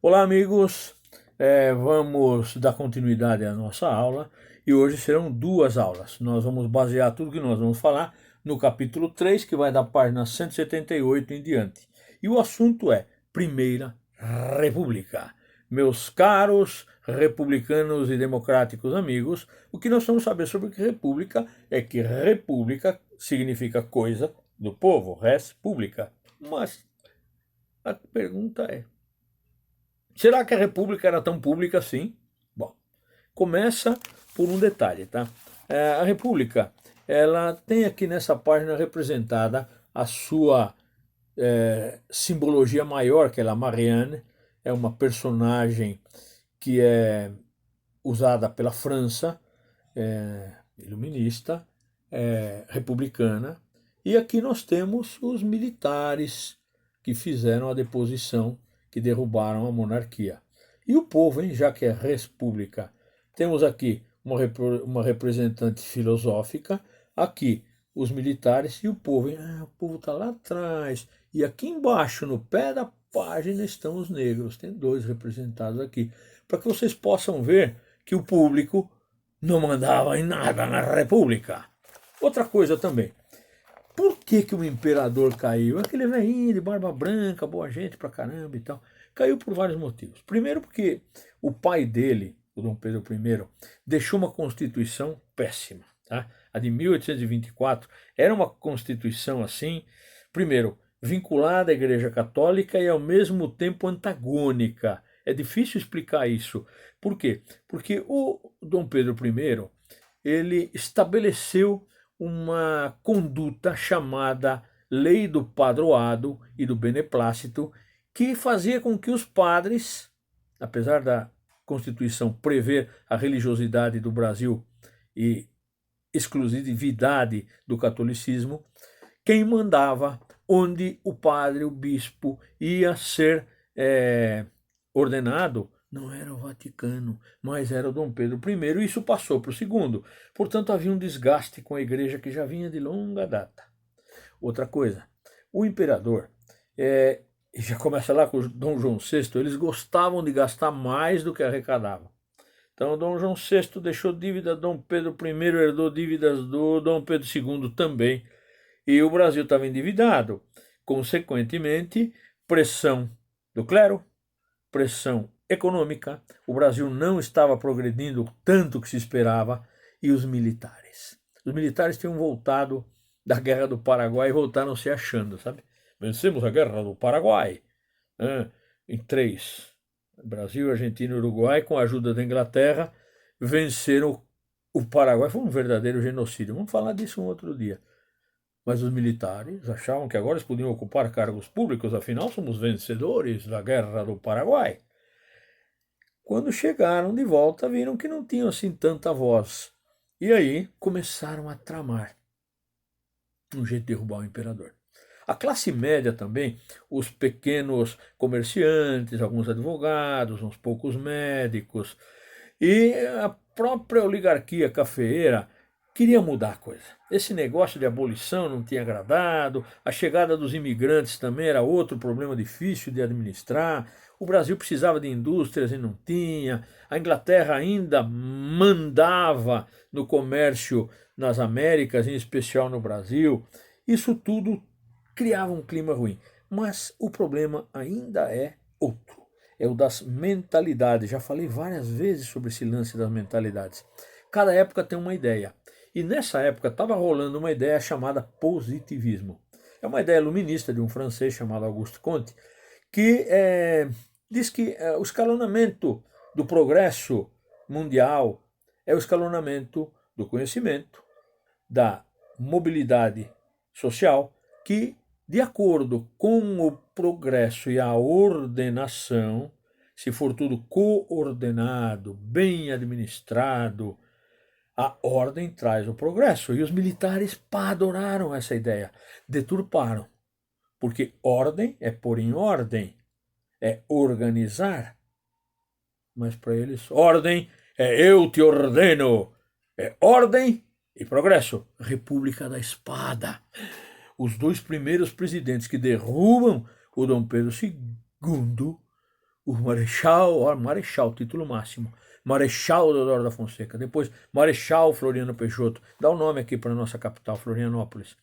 Olá, amigos. Vamos dar continuidade à nossa aula e hoje serão duas aulas. Nós vamos basear tudo que nós vamos falar no capítulo 3, que vai da página 178 em diante. E o assunto é Primeira República. Meus caros republicanos e democráticos amigos, o que nós vamos saber sobre república é que república significa coisa do povo, res pública. Mas a pergunta é: será que a República era tão pública assim? Bom, começa por um detalhe, tá? A República, ela tem aqui nessa página representada a sua simbologia maior, que é a Marianne, é uma personagem que é usada pela França, iluminista, republicana, e aqui nós temos os militares que fizeram a deposição, que derrubaram a monarquia. E o povo, hein, já que é república, temos aqui uma representante filosófica, aqui os militares e o povo. Hein? O povo está lá atrás. E aqui embaixo, no pé da página, estão os negros. Tem dois representados aqui, para que vocês possam ver que o público não mandava em nada na República. Outra coisa também. Por que o imperador caiu? Aquele velhinho de barba branca, boa gente pra caramba e tal. Caiu por vários motivos. Primeiro porque o pai dele, o Dom Pedro I, deixou uma constituição péssima. Tá? A de 1824 era uma constituição assim, primeiro, vinculada à Igreja Católica e ao mesmo tempo antagônica. É difícil explicar isso. Por quê? Porque o Dom Pedro I, ele estabeleceu uma conduta chamada Lei do Padroado e do Beneplácito, que fazia com que os padres, apesar da Constituição prever a religiosidade do Brasil e exclusividade do catolicismo, quem mandava onde o padre, o bispo, ia ser ordenado não era o Vaticano, mas era o Dom Pedro I, e isso passou para o segundo. Portanto, havia um desgaste com a igreja que já vinha de longa data. Outra coisa, o imperador, já começa lá com o Dom João VI, eles gostavam de gastar mais do que arrecadavam. Então, Dom João VI deixou dívida, Dom Pedro I herdou dívidas do Dom Pedro II também, e o Brasil estava endividado. Consequentemente, pressão do clero, pressão econômica, o Brasil não estava progredindo tanto que se esperava, e os militares. Os militares tinham voltado da Guerra do Paraguai e voltaram se achando, sabe? Vencemos a Guerra do Paraguai, em três. Brasil, Argentina e Uruguai, com a ajuda da Inglaterra, venceram o Paraguai. Foi um verdadeiro genocídio. Vamos falar disso um outro dia. Mas os militares achavam que agora eles podiam ocupar cargos públicos, afinal somos vencedores da Guerra do Paraguai. Quando chegaram de volta, viram que não tinham assim tanta voz. E aí começaram a tramar um jeito de derrubar o imperador. A classe média também, os pequenos comerciantes, alguns advogados, uns poucos médicos, e a própria oligarquia cafeeira queria mudar a coisa. Esse negócio de abolição não tinha agradado, a chegada dos imigrantes também era outro problema difícil de administrar, o Brasil precisava de indústrias e não tinha, a Inglaterra ainda mandava no comércio nas Américas, em especial no Brasil. Isso tudo criava um clima ruim. Mas o problema ainda é outro. É o das mentalidades. Já falei várias vezes sobre esse lance das mentalidades. Cada época tem uma ideia. E nessa época estava rolando uma ideia chamada positivismo. É uma ideia iluminista de um francês chamado Auguste Comte, que diz que o escalonamento do progresso mundial é o escalonamento do conhecimento, da mobilidade social, que, de acordo com o progresso e a ordenação, se for tudo coordenado, bem administrado, a ordem traz o progresso. E os militares adoraram essa ideia, deturparam. Porque ordem é pôr em ordem, é organizar. Mas para eles, ordem é eu te ordeno. É ordem e progresso. República da Espada. Os dois primeiros presidentes que derrubam o Dom Pedro II, o Marechal, título máximo, Marechal Deodoro da Fonseca, depois Marechal Floriano Peixoto, dá o nome aqui para a nossa capital, Florianópolis.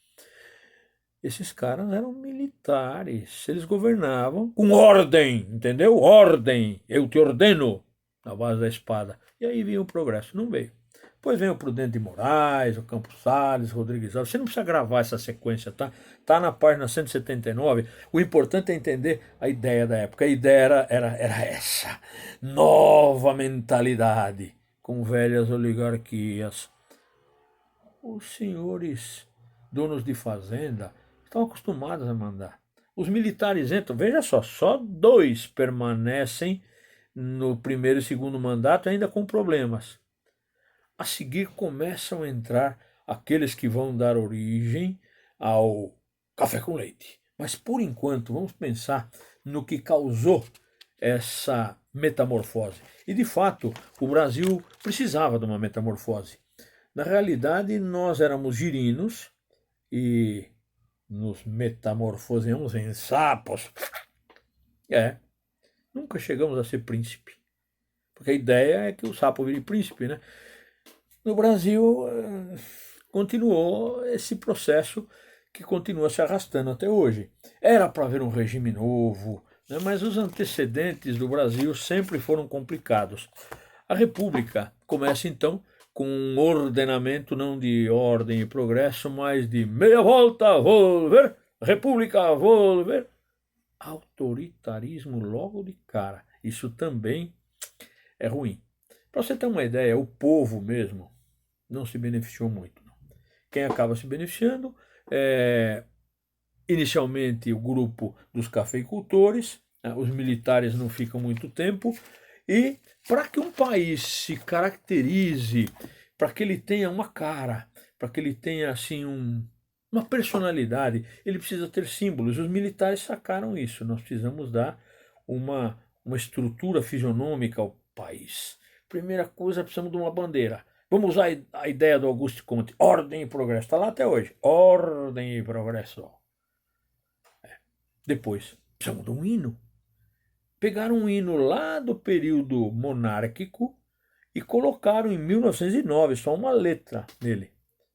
Esses caras eram militares, eles governavam com ordem, entendeu? Ordem, eu te ordeno, na base da espada. E aí vinha o progresso, não veio. Depois vem o Prudente de Moraes, o Campos Salles, Rodrigues Alves. Você não precisa gravar essa sequência, tá? Tá na página 179. O importante é entender a ideia da época. A ideia era essa. Nova mentalidade, com velhas oligarquias. Os senhores donos de fazenda estão acostumados a mandar. Os militares entram, veja só 2 permanecem no primeiro e segundo mandato ainda com problemas. A seguir começam a entrar aqueles que vão dar origem ao café com leite. Mas por enquanto vamos pensar no que causou essa metamorfose. E de fato o Brasil precisava de uma metamorfose. Na realidade nós éramos girinos e nos metamorfoseamos em sapos. Nunca chegamos a ser príncipe. Porque a ideia é que o sapo vire príncipe, né? No Brasil, continuou esse processo que continua se arrastando até hoje. Era para haver um regime novo, né? Mas os antecedentes do Brasil sempre foram complicados. A República começa então com um ordenamento não de ordem e progresso, mas de meia volta, volver, República, volver, autoritarismo logo de cara. Isso também é ruim. Para você ter uma ideia, o povo mesmo não se beneficiou muito. Quem acaba se beneficiando é inicialmente o grupo dos cafeicultores, né? Os militares não ficam muito tempo, e para que um país se caracterize, para que ele tenha uma cara, para que ele tenha assim uma personalidade, ele precisa ter símbolos. Os militares sacaram isso. Nós precisamos dar uma estrutura fisionômica ao país. Primeira coisa, precisamos de uma bandeira. Vamos usar a ideia do Auguste Comte, ordem e progresso. Está lá até hoje. Ordem e progresso. Depois, precisamos de um hino. Pegaram um hino lá do período monárquico e colocaram em 1909 só uma letra nele.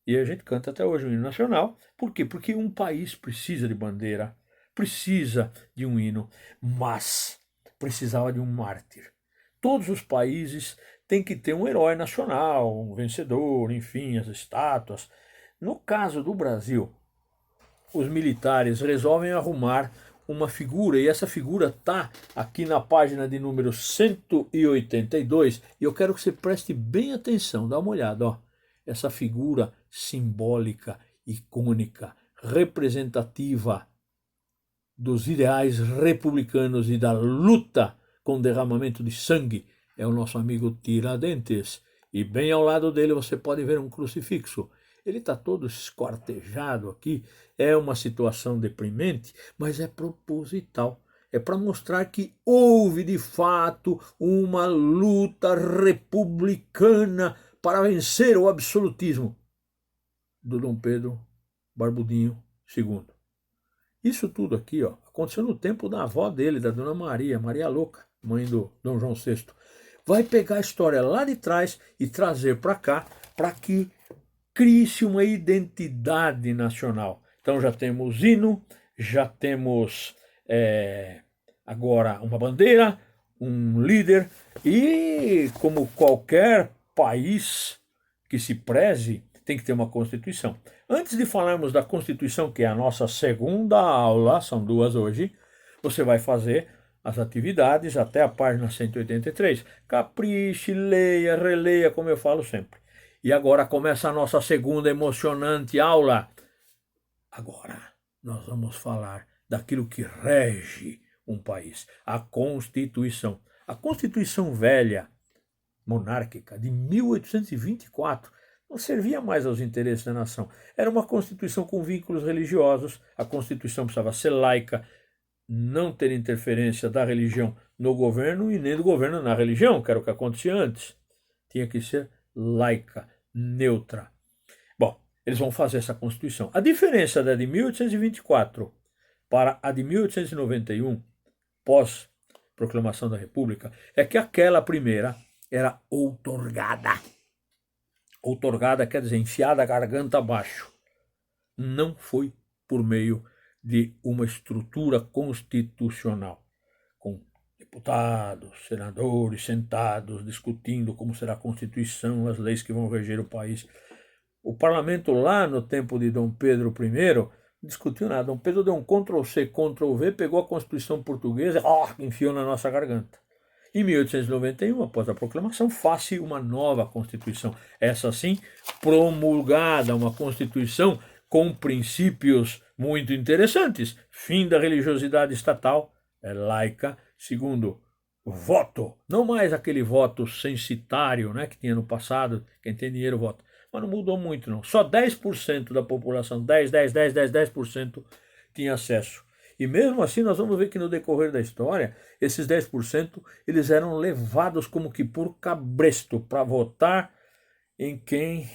E a gente canta até hoje o hino nacional. Por quê? Porque um país precisa de bandeira, precisa de um hino, mas precisava de um mártir. Todos os países têm que ter um herói nacional, um vencedor, enfim, as estátuas. No caso do Brasil, os militares resolvem arrumar uma figura, e essa figura está aqui na página de número 182, e eu quero que você preste bem atenção, dá uma olhada, ó. Essa figura simbólica, icônica, representativa dos ideais republicanos e da luta com derramamento de sangue, é o nosso amigo Tiradentes. E bem ao lado dele você pode ver um crucifixo. Ele está todo esquartejado aqui. É uma situação deprimente, mas é proposital. É para mostrar que houve de fato uma luta republicana para vencer o absolutismo do Dom Pedro Barbudinho II. Isso tudo aqui, ó, aconteceu no tempo da avó dele, da Dona Maria, Maria Louca, mãe do Dom João VI. Vai pegar a história lá de trás e trazer para cá, para que crie-se uma identidade nacional. Então já temos hino, já temos agora uma bandeira, um líder, e como qualquer país que se preze, tem que ter uma Constituição. Antes de falarmos da Constituição, que é a nossa segunda aula, são 2 hoje, você vai fazer as atividades até a página 183. Capriche, leia, releia, como eu falo sempre. E agora começa a nossa segunda emocionante aula. Agora nós vamos falar daquilo que rege um país, a Constituição. A Constituição velha, monárquica, de 1824, não servia mais aos interesses da nação. Era uma Constituição com vínculos religiosos. A Constituição precisava ser laica, não ter interferência da religião no governo e nem do governo na religião, que era o que acontecia antes. Tinha que ser laica, neutra. Bom, eles vão fazer essa Constituição. A diferença da de 1824 para a de 1891, pós Proclamação da República, é que aquela primeira era outorgada. Outorgada quer dizer enfiada a garganta abaixo. Não foi por meio de uma estrutura constitucional, com deputados, senadores sentados discutindo como será a Constituição, as leis que vão reger o país. O parlamento lá no tempo de Dom Pedro I discutiu nada. Dom Pedro deu um Ctrl-C, Ctrl-V, pegou a Constituição portuguesa e enfiou na nossa garganta. Em 1891, após a proclamação, faz-se uma nova Constituição. Essa sim, promulgada, uma Constituição com princípios muito interessantes. Fim da religiosidade estatal, laica. Segundo, voto. Não mais aquele voto censitário, né, que tinha no passado, quem tem dinheiro vota. Mas não mudou muito, não. Só 10% da população, 10% tinha acesso. E mesmo assim, nós vamos ver que no decorrer da história, esses 10%, eles eram levados como que por cabresto para votar em quem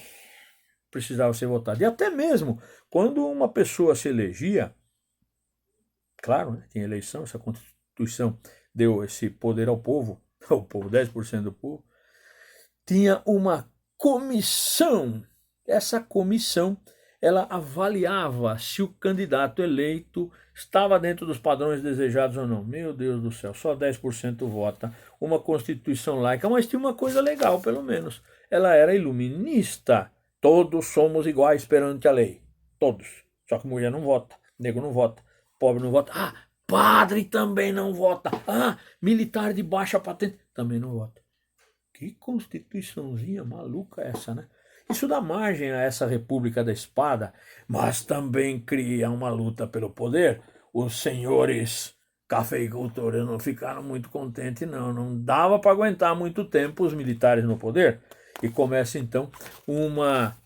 precisava ser votado. E até mesmo, quando uma pessoa se elegia, claro, né, tinha eleição, essa Constituição deu esse poder ao povo, 10% do povo, tinha uma comissão. Essa comissão, ela avaliava se o candidato eleito estava dentro dos padrões desejados ou não. Meu Deus do céu, só 10% vota. Uma Constituição laica, mas tinha uma coisa legal, pelo menos. Ela era iluminista. Todos somos iguais perante a lei. Todos. Só que mulher não vota, negro não vota, pobre não vota. Padre também não vota. Militar de baixa patente também não vota. Que constituiçãozinha maluca essa, né? Isso dá margem a essa República da Espada, mas também cria uma luta pelo poder. Os senhores cafeicultores não ficaram muito contentes, não. Não dava para aguentar muito tempo os militares no poder. E começa então uma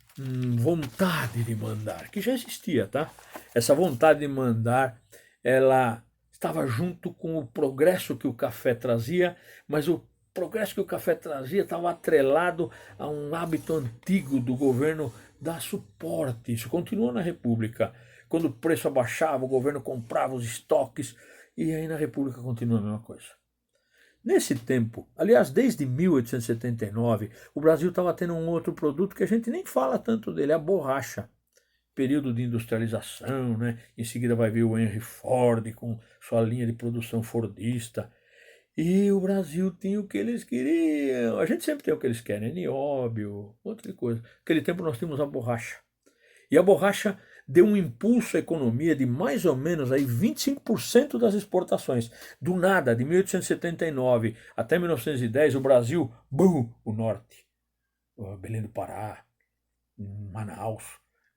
vontade de mandar, que já existia, tá? Essa vontade de mandar, ela estava junto com o progresso que o café trazia, mas o progresso que o café trazia estava atrelado a um hábito antigo do governo dar suporte. Isso continuou na República. Quando o preço abaixava, o governo comprava os estoques, e aí na República continua a mesma coisa. Nesse tempo, aliás, desde 1879, o Brasil estava tendo um outro produto que a gente nem fala tanto dele, a borracha. Período de industrialização, né? Em seguida vai vir o Henry Ford com sua linha de produção fordista. E o Brasil tinha o que eles queriam. A gente sempre tem o que eles querem, nióbio, outra coisa. Naquele tempo nós tínhamos a borracha. E a borracha deu um impulso à economia de mais ou menos aí 25% das exportações. Do nada, de 1879 até 1910, o Brasil, o norte, Belém do Pará, Manaus,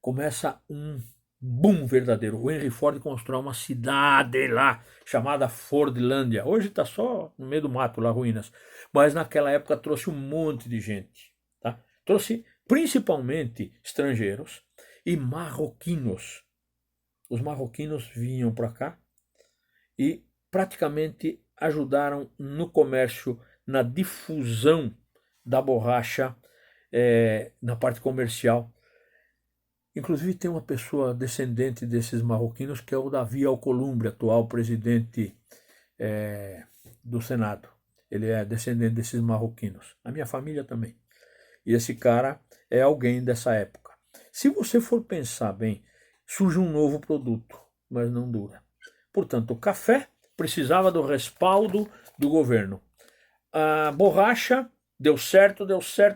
começa um boom verdadeiro. O Henry Ford constrói uma cidade lá, chamada Fordlândia. Hoje está só no meio do mato, lá, ruínas. Mas naquela época trouxe um monte de gente. Tá? Trouxe principalmente estrangeiros e marroquinos. Os marroquinos vinham para cá e praticamente ajudaram no comércio, na difusão da borracha, na parte comercial. Inclusive tem uma pessoa descendente desses marroquinos, que é o Davi Alcolumbre, atual presidente do Senado. Ele é descendente desses marroquinos. A minha família também. E esse cara é alguém dessa época. Se você for pensar bem, surge um novo produto, mas não dura. Portanto, o café precisava do respaldo do governo. A borracha deu certo,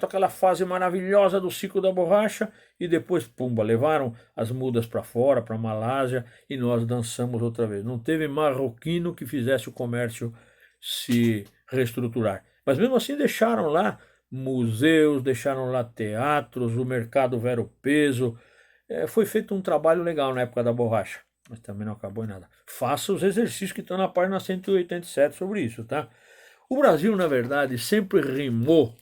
aquela fase maravilhosa do ciclo da borracha, e depois, pumba, levaram as mudas para fora, para a Malásia, e nós dançamos outra vez. Não teve marroquino que fizesse o comércio se reestruturar. Mas mesmo assim deixaram lá museus, deixaram lá teatros, o mercado vero-peso. Foi feito um trabalho legal na época da borracha, mas também não acabou em nada. Faça os exercícios que estão na página 187 sobre isso, tá? O Brasil, na verdade, sempre rimou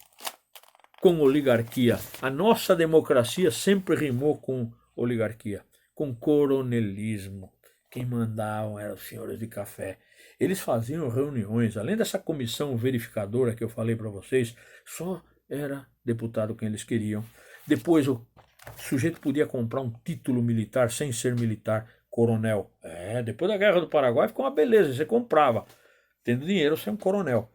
com oligarquia. A nossa democracia sempre rimou com oligarquia, com coronelismo. Quem mandavam eram os senhores de café. Eles faziam reuniões, além dessa comissão verificadora que eu falei para vocês, só era deputado quem eles queriam. Depois o sujeito podia comprar um título militar sem ser militar, coronel. Depois da Guerra do Paraguai ficou uma beleza, você comprava. tendo dinheiro, você é um coronel.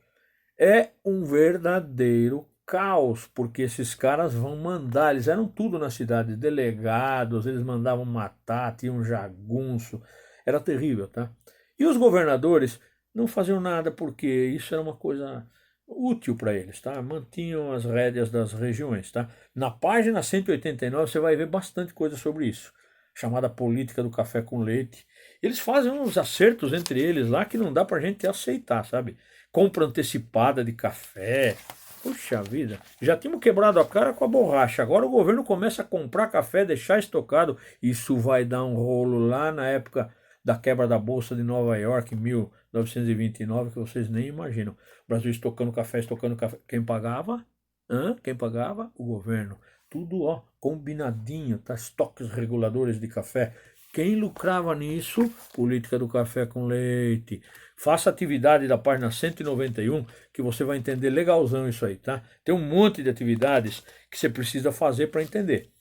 É um verdadeiro caos, porque esses caras vão mandar, eles eram tudo na cidade, delegados, eles mandavam matar, tinham jagunço, era terrível, tá? E os governadores não faziam nada porque isso era uma coisa útil para eles, tá? Mantinham as rédeas das regiões, tá? Na página 189 você vai ver bastante coisa sobre isso, chamada política do café com leite. Eles fazem uns acertos entre eles lá que não dá pra gente aceitar, sabe? Compra antecipada de café. Puxa vida, já tínhamos quebrado a cara com a borracha. Agora o governo começa a comprar café, deixar estocado. Isso vai dar um rolo lá na época da quebra da Bolsa de Nova York, em 1929, que vocês nem imaginam. O Brasil estocando café, estocando café. Quem pagava? Hã? Quem pagava? O governo. Tudo, ó, combinadinho, tá? Estoques reguladores de café. Quem lucrava nisso? Política do café com leite. Faça atividade da página 191 que você vai entender legalzão isso aí, tá? Tem um monte de atividades que você precisa fazer para entender.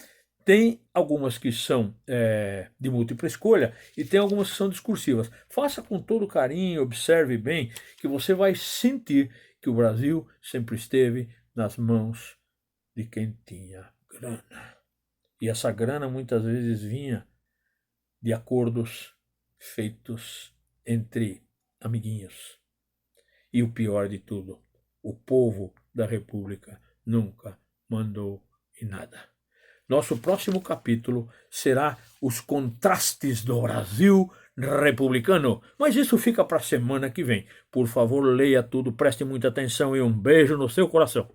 Tem algumas que são de múltipla escolha e tem algumas que são discursivas. Faça com todo carinho, observe bem, que você vai sentir que o Brasil sempre esteve nas mãos de quem tinha grana. E essa grana muitas vezes vinha de acordos feitos entre amiguinhos. E o pior de tudo, o povo da República nunca mandou em nada. Nosso próximo capítulo será os contrastes do Brasil republicano, mas isso fica para a semana que vem. Por favor, leia tudo, preste muita atenção e um beijo no seu coração.